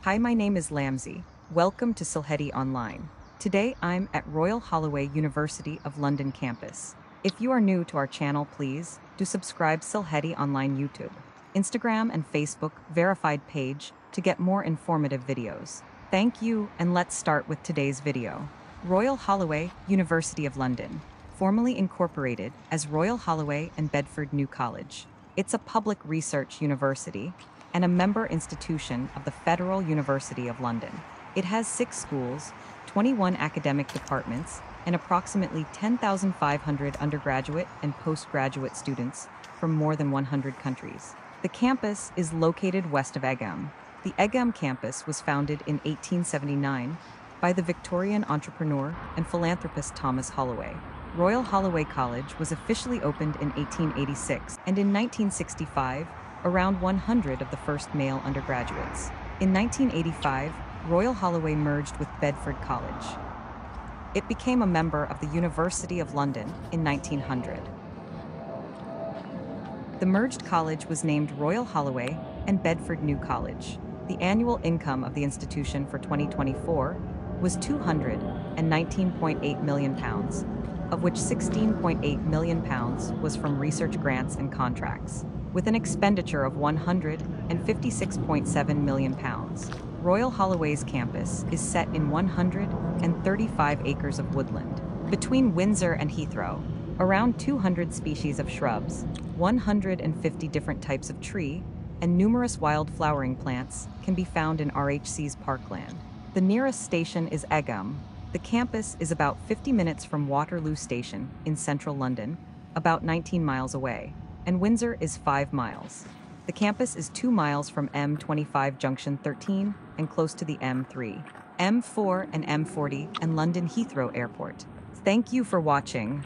Hi, my name is Lamsey. Welcome to Silheti Online. Today I'm at Royal Holloway University of London campus. If you are new to our channel, please do subscribe Silheti Online YouTube, Instagram and Facebook verified page to get more informative videos. Thank you, and let's start with today's video. Royal Holloway, University of London, formerly incorporated as Royal Holloway and Bedford New College. It's a public research university and a member institution of the Federal University of London. It has 6 schools, 21 academic departments, and approximately 10,500 undergraduate and postgraduate students from more than 100 countries. The campus is located west of Egham. The Egham campus was founded in 1879 by the Victorian entrepreneur and philanthropist Thomas Holloway. Royal Holloway College was officially opened in 1886, and in 1965, around 100 of the first male undergraduates. In 1985, Royal Holloway merged with Bedford College. It became a member of the University of London in 1900. The merged college was named Royal Holloway and Bedford New College. The annual income of the institution for 2024 was £219.8 million, of which £16.8 million was from research grants and contracts, with an expenditure of £156.7 million. Royal Holloway's campus is set in 135 acres of woodland between Windsor and Heathrow. Around 200 species of shrubs, 150 different types of tree, and numerous wild flowering plants can be found in RHC's parkland. The nearest station is Egham. The campus is about 50 minutes from Waterloo Station in central London, about 19 miles away, and Windsor is 5 miles. The campus is 2 miles from M25 Junction 13 and close to the M3, M4 and M40 and London Heathrow Airport. Thank you for watching.